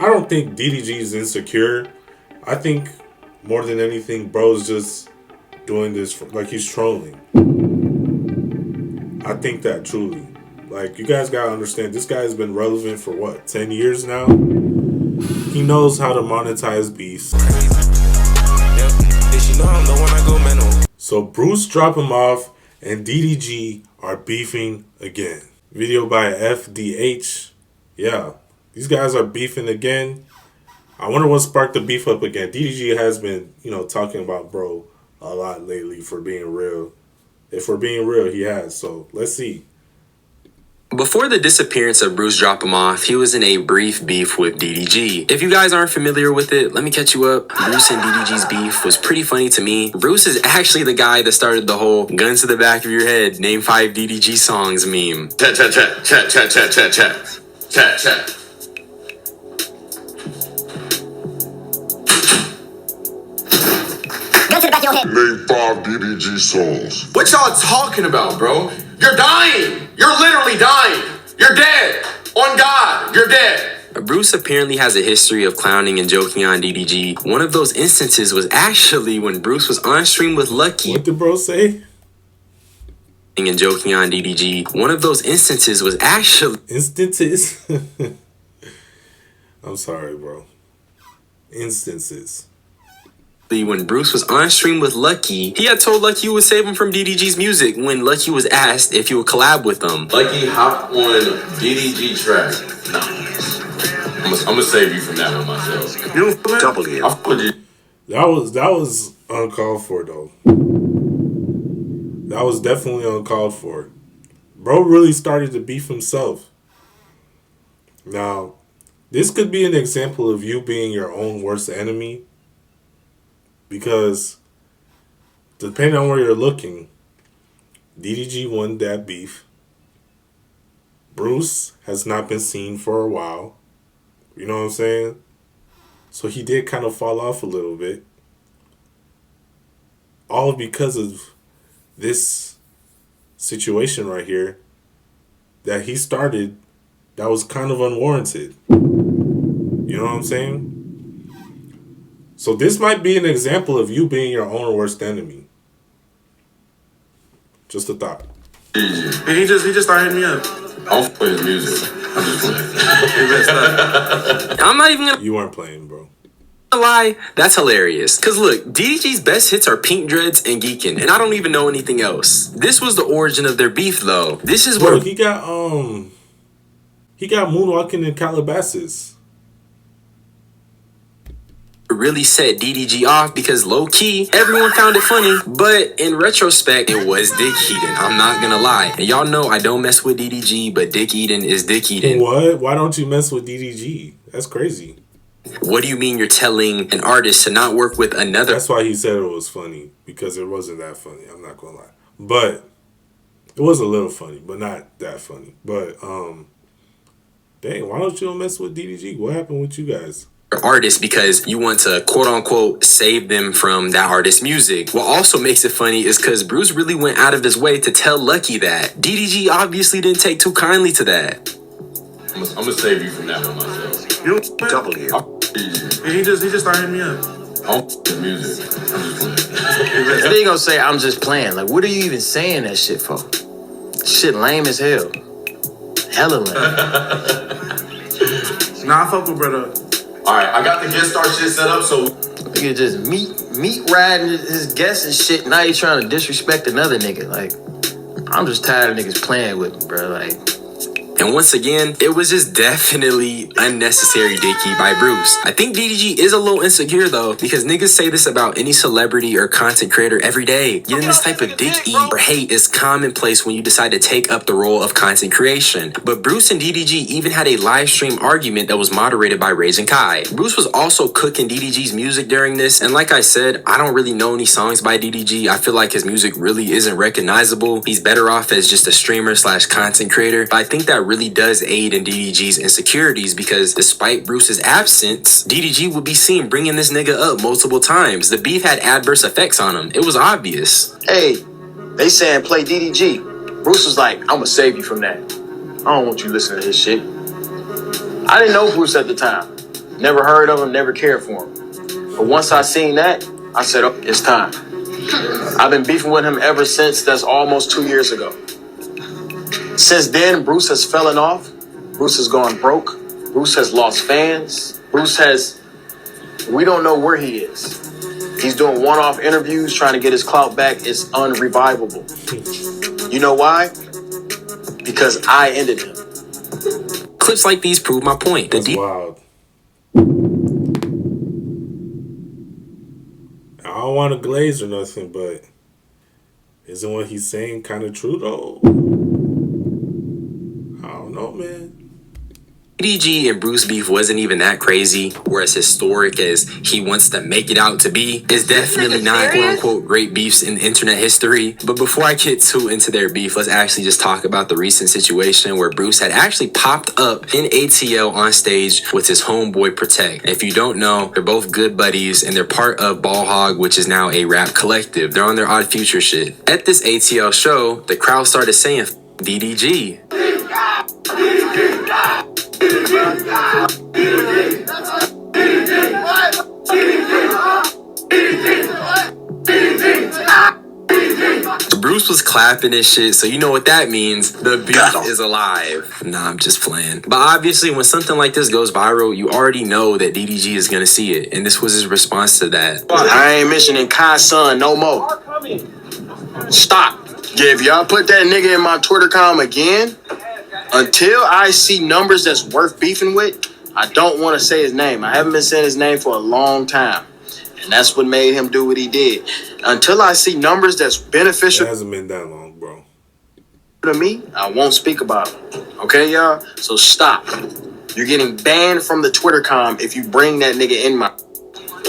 don't think DDG is insecure. I think more than anything, bro's just doing this for, like, he's trolling. I think that truly. Like, you guys gotta understand, this guy has been relevant for what, 10 years now? He knows how to monetize beefs. So BruceDropEmOff and DDG are beefing again. Video by FDH. Yeah, these guys are beefing again. I wonder what sparked the beef up again. DDG has been, talking about bro a lot lately, for being real. If we're being real, he has. So let's see. Before the disappearance of BruceDropEmOff, he was in a brief beef with DDG. If you guys aren't familiar with it, let me catch you up. Bruce and DDG's beef was pretty funny to me. Bruce is actually the guy that started the whole "guns to the back of your head, name 5 DDG songs" meme. Chat, chat, chat, chat, chat, chat, chat, chat, chat, chat. Gun to the back of your head. Name 5 DDG songs. What y'all talking about, bro? You're dying. You're literally dying. You're dead. On God, you're dead. Bruce apparently has a history of clowning and joking on DDG. One of those instances was actually when Bruce was on stream with Lucky. What did bro say? And joking on DDG. One of those instances was actually... Instances? I'm sorry, bro. Instances. When Bruce was on stream with Lucky, he had told Lucky he would save him from DDG's music when Lucky was asked if he would collab with them. Lucky, hop on DDG track. Nah. I'm gonna save you from that one myself. You double it. That was uncalled for, though. That was definitely uncalled for. Bro really started to beef himself. Now, this could be an example of you being your own worst enemy. Because, depending on where you're looking, DDG won that beef. Bruce has not been seen for a while. You know what I'm saying? So he did kind of fall off a little bit. All because of this situation right here that he started that was kind of unwarranted. You know what I'm saying? So this might be an example of you being your own worst enemy. Just a thought. And he just started hitting me up. I don't play his music. I'm just playing. I'm not even gonna You weren't playing, bro. lie. That's hilarious. Cause look, DDG's best hits are Pink Dreads and Geekin', and I don't even know anything else. This was the origin of their beef, though. This is where he got moonwalking in Calabasas. really set DDG off because low-key, everyone found it funny, but in retrospect, it was dick eating. I'm not gonna lie. And y'all know I don't mess with DDG, but dick eating is dick eating. What? Why don't you mess with DDG? That's crazy. What do you mean you're telling an artist to not work with another? That's why he said it was funny, because it wasn't that funny. I'm not gonna lie. But it was a little funny, but not that funny. But dang, why don't you mess with DDG? What happened with you guys? Artists because you want to quote unquote save them from that artist's music. What also makes it funny is because Bruce really went out of his way to tell Lucky that. DDG obviously didn't take too kindly to that. I'm gonna save you from that one myself. You double it. And he just started hitting me up. I don't play his music. I'm just playing. If they gonna say I'm just playing, like what are you even saying that shit for? Shit lame as hell. Hella lame. Nah, I fuck with brother. Alright, I got the guest star shit set up, so Nigga just meat riding his guests and shit. Now you trying to disrespect another nigga. Like, I'm just tired of niggas playing with me, bro. Like, and once again, it was just definitely unnecessary dicky by Bruce. I think DDG is a little insecure though, because niggas say this about any celebrity or content creator every day. Getting this type of dick eat or hate is commonplace when you decide to take up the role of content creation. But Bruce and DDG even had a live stream argument that was moderated by Rage and Kai. Bruce was also cooking DDG's music during this, and like I said, I don't really know any songs by DDG. I feel like his music really isn't recognizable. He's better off as just a streamer / content creator, but I think that really does aid in DDG's insecurities because despite Bruce's absence, DDG would be seen bringing this nigga up multiple times. The beef had adverse effects on him. It was obvious. hey, they saying play DDG. Bruce was like, I'm gonna save you from that. I don't want you listening to his shit. I didn't know Bruce at the time. Never heard of him, never cared for him. But once I seen that, I said, oh, it's time. I've been beefing with him ever since. That's almost 2 years ago. Since then, Bruce has fallen off. Bruce has gone broke. Bruce has lost fans. We don't know where he is. He's doing one-off interviews, trying to get his clout back. It's unrevivable. You know why? Because I ended him. Clips like these prove my point. That's wild. I don't want to glaze or nothing, but isn't what he's saying kind of true, though? I don't know, man. DDG and Bruce beef wasn't even that crazy, or as historic as he wants to make it out to be. It's definitely not quote-unquote great beefs in internet history. But before I get too into their beef, let's actually just talk about the recent situation where Bruce had actually popped up in ATL on stage with his homeboy Protect. And if you don't know, they're both good buddies and they're part of Ball Hog, which is now a rap collective. They're on their Odd Future shit. At this ATL show, the crowd started saying DDG. Bruce was clapping and shit, so you know what that means. The beef is alive. Nah, I'm just playing. But obviously, when something like this goes viral, you already know that DDG is gonna see it, and this was his response to that. I ain't mentioning Kai's son no more. Stop. Yeah, if y'all put that nigga in my Twitter com again, until I see numbers that's worth beefing with, I don't want to say his name. I haven't been saying his name for a long time. And that's what made him do what he did. Until I see numbers that's beneficial It hasn't been that long, bro. to me, I won't speak about it. Okay, y'all? So stop. You're getting banned from the Twitter com if you bring that nigga in my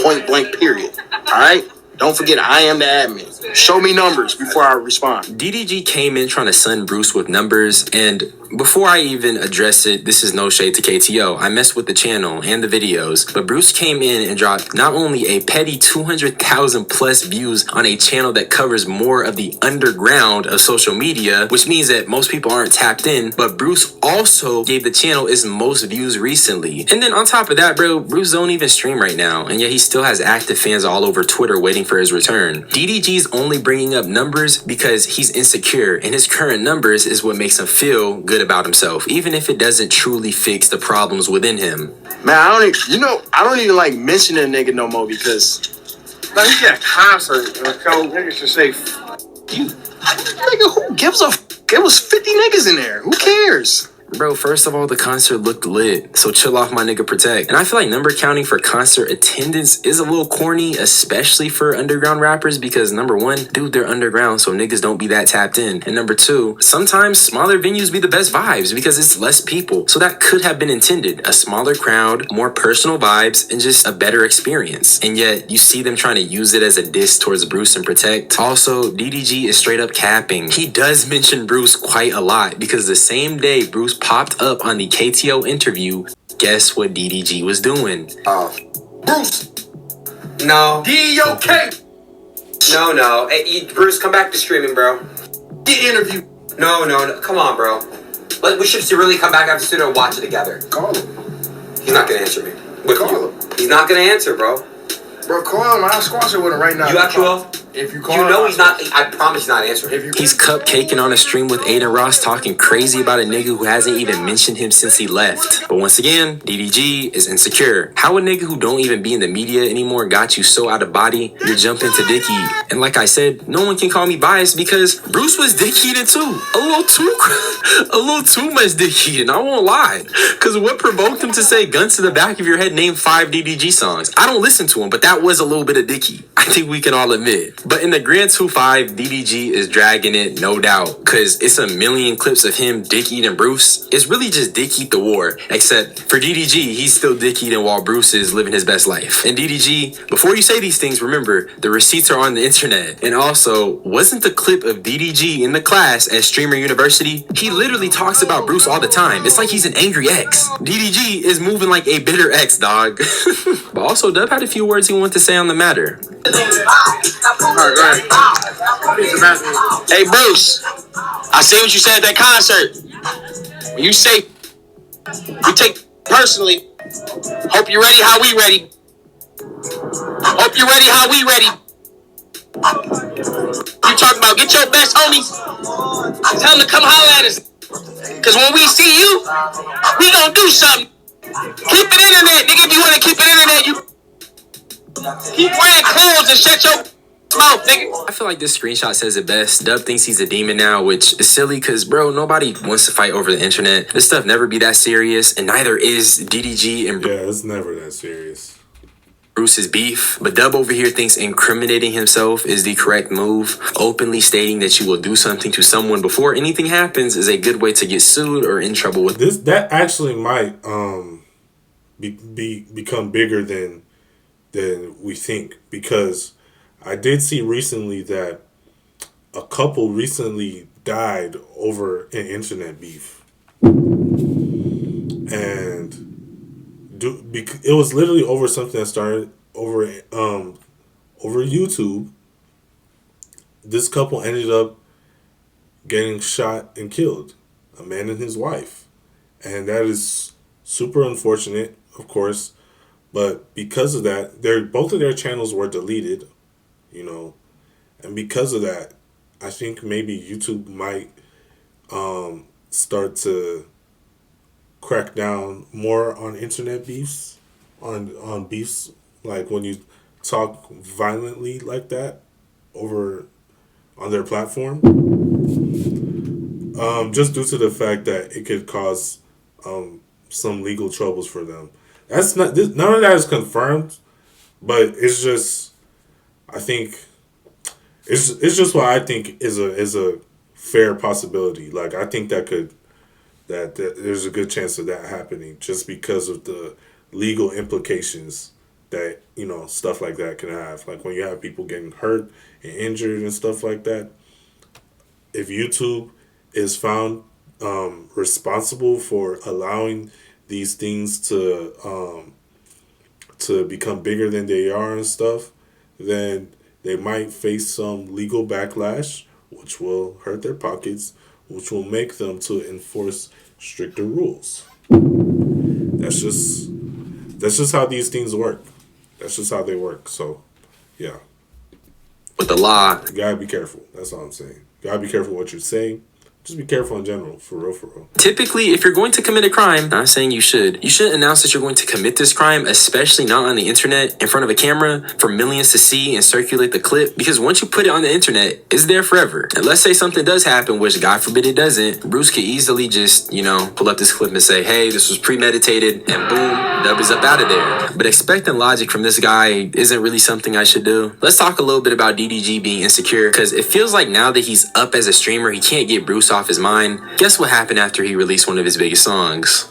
point blank period. All right? Don't forget, I am the admin. Show me numbers before I respond. DDG came in trying to sun Bruce with numbers, and before I even address it, this is no shade to KTO. I messed with the channel and the videos, but Bruce came in and dropped not only a petty 200,000 plus views on a channel that covers more of the underground of social media, which means that most people aren't tapped in, but Bruce also gave the channel its most views recently. And then on top of that, bro, Bruce don't even stream right now, and yet he still has active fans all over Twitter waiting for his return. DDG's only bringing up numbers because he's insecure, and his current numbers is what makes him feel good about himself, even if it doesn't truly fix the problems within him. Man, I don't even like mentioning a nigga no more because Like, you get a concert and tell niggas to say, F you. Nigga, who gives a f? It was 50 niggas in there. Who cares? Bro, first of all, the concert looked lit, so chill off my nigga Protect. And I feel like number counting for concert attendance is a little corny, especially for underground rappers, because number one, dude, they're underground, so niggas don't be that tapped in. And number two, sometimes smaller venues be the best vibes because it's less people. So that could have been intended. A smaller crowd, more personal vibes, and just a better experience. And yet, you see them trying to use it as a diss towards Bruce and Protect. Also, DDG is straight up capping. He does mention Bruce quite a lot because the same day Bruce popped up on the KTO interview, guess what DDG was doing? Bruce! No. D-O-K! No. Hey, Bruce, come back to streaming, bro. Get interviewed. No. Come on, bro. We should really come back after studio and watch it together. Call him. He's not gonna answer me. Call him. He's not gonna answer, bro. Bro, call him. I'll squash it with him right now. You actually will? If you call You him, know he's not. I promise he's not answering. He's cupcaking on a stream with Aiden Ross, talking crazy about a nigga who hasn't even mentioned him since he left. But once again, DDG is insecure. How a nigga who don't even be in the media anymore got you so out of body, you're jumping to dick eat. And like I said, no one can call me biased because Bruce was dick eating too. A little too much dick eating, I won't lie. Cause what provoked him to say guns to the back of your head, name 5 DDG songs? I don't listen to him, but that was a little bit of dick eat. I think we can all admit. But in the grand 2-5, DDG is dragging it, no doubt. Cause it's a million clips of him dick eating Bruce. It's really just dick eat the war. Except for DDG, he's still dick eating while Bruce is living his best life. And DDG, before you say these things, remember, the receipts are on the internet. And also, wasn't the clip of DDG in the class at Streamer University? He literally talks about Bruce all the time. It's like he's an angry ex. DDG is moving like a bitter ex, dog. But also, Dub had a few words he wanted to say on the matter. Alright, go ahead. Hey, Bruce, I see what you said at that concert. When you say you take personally, Hope you ready how we ready. Hope you ready how we ready. You talking about get your best homies. Tell them to come holler at us. Cause when we see you, we gonna do something. Keep it internet, nigga. If you wanna keep it internet, you keep wearing clothes and shut your mouth, nigga. I feel like this screenshot says it best. Dub thinks he's a demon now, which is silly because, bro, nobody wants to fight over the internet. This stuff never be that serious, and neither is DDG and Yeah, it's never that serious. Bruce's beef. But Dub over here thinks incriminating himself is the correct move. Openly stating that you will do something to someone before anything happens is a good way to get sued or in trouble with This that actually might become bigger than we think, because I did see recently that a couple recently died over an internet beef, and it was literally over something that started over YouTube. This couple ended up getting shot and killed, a man and his wife, and that is super unfortunate, of course. But because of that, both of their channels were deleted, you know, and because of that, I think maybe YouTube might start to crack down more on internet beefs, on beefs like when you talk violently like that over on their platform, just due to the fact that it could cause some legal troubles for them. That's not none of that is confirmed, but it's just, I think it's just what I think is a fair possibility. Like, I think that there's a good chance of that happening just because of the legal implications that, you know, stuff like that can have. Like when you have people getting hurt and injured and stuff like that, if YouTube is found responsible for allowing these things to become bigger than they are and stuff, then they might face some legal backlash, which will hurt their pockets, which will make them to enforce stricter rules. That's just how these things work. That's just how they work. So, yeah. with the law. You gotta be careful. That's all I'm saying. You gotta be careful what you're saying. Just be careful in general, for real, for real. Typically, if you're going to commit a crime, not saying you shouldn't announce that you're going to commit this crime, especially not on the internet, in front of a camera, for millions to see and circulate the clip, because once you put it on the internet, it's there forever. And let's say something does happen, which God forbid it doesn't, Bruce could easily just, pull up this clip and say, hey, this was premeditated, and boom, Dub is up out of there. But expecting logic from this guy isn't really something I should do. Let's talk a little bit about DDG being insecure, because it feels like now that he's up as a streamer, he can't get Bruce off his mind. Guess what happened after he released one of his biggest songs?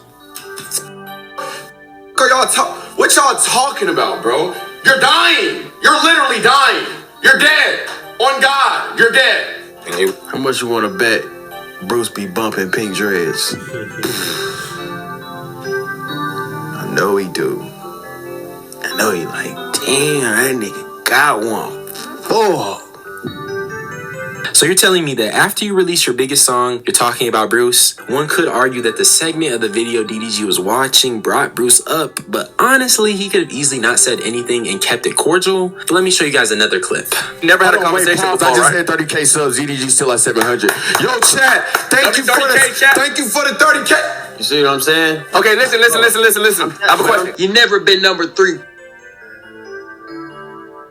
What y'all talking about, bro? You're dying. You're literally dying. You're dead. On God, you're dead. Hey, how much you want to bet Bruce be bumping pink dreads? I know he do. I know he like, damn, that nigga got one. Oh. So you're telling me that after you release your biggest song, you're talking about Bruce? One could argue that the segment of the video DDG was watching brought Bruce up, but honestly, he could have easily not said anything and kept it cordial. But let me show you guys another clip. Never had a conversation I before, just right? hit 30K subs. DDG still at 700. Yo, chat. Thank you for the 30K. You see what I'm saying? Okay, listen. I have a question. You never been number 3.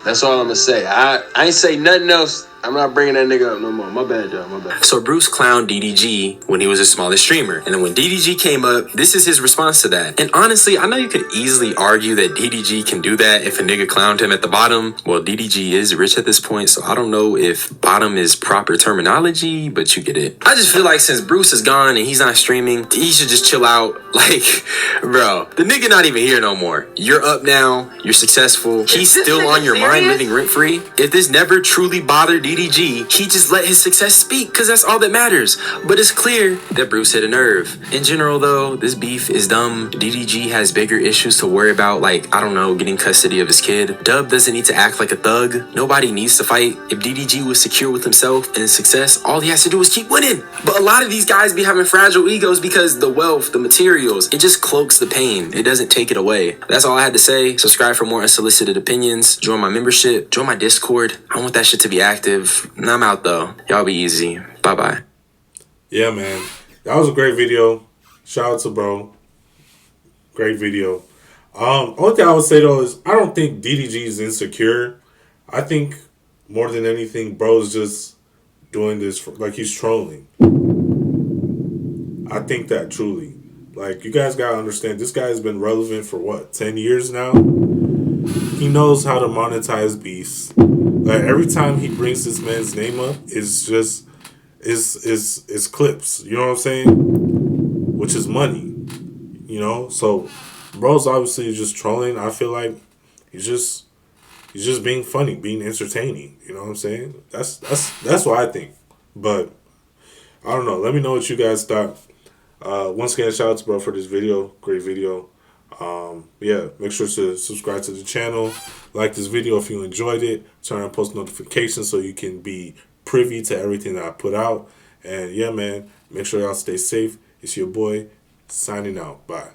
That's all I'm gonna say. I ain't say nothing else. I'm not bringing that nigga up no more. My bad, y'all. My bad. So Bruce clowned DDG when he was the smallest streamer. And then when DDG came up, this is his response to that. And honestly, I know you could easily argue that DDG can do that if a nigga clowned him at the bottom. Well, DDG is rich at this point, so I don't know if bottom is proper terminology, but you get it. I just feel like since Bruce is gone and he's not streaming, he should just chill out. Like, bro, the nigga not even here no more. You're up now. You're successful. He's still on your mind, living rent-free. If this never truly bothered DDG, he just let his success speak, because that's all that matters. But it's clear that Bruce hit a nerve. In general, though, this beef is dumb. DDG has bigger issues to worry about, like, I don't know, getting custody of his kid. Dub doesn't need to act like a thug. Nobody needs to fight. If DDG was secure with himself and his success, all he has to do is keep winning. But a lot of these guys be having fragile egos because the wealth, the material, tutorials. It just cloaks the pain. It doesn't take it away. That's all I had to say. Subscribe for more unsolicited opinions. Join my membership. Join my Discord. I want that shit to be active. I'm out though. Y'all be easy. Bye-bye. Yeah, man. That was a great video. Shout out to bro. Great video. Only thing I would say though is I don't think DDG is insecure. I think more than anything, bro's just doing this like he's trolling. I think that truly. Like, you guys gotta understand, this guy has been relevant for what, 10 years now? He knows how to monetize beefs. Like, every time he brings this man's name up, it's just it's clips. You know what I'm saying? Which is money. You know? So bro's obviously just trolling. I feel like he's just being funny, being entertaining. You know what I'm saying? That's what I think. But I don't know. Let me know what you guys thought. Once again, shout out to bro for this video. Great video. Yeah, make sure to subscribe to the channel. Like this video if you enjoyed it. Turn on post notifications so you can be privy to everything that I put out. And yeah, man, make sure y'all stay safe. It's your boy signing out. Bye.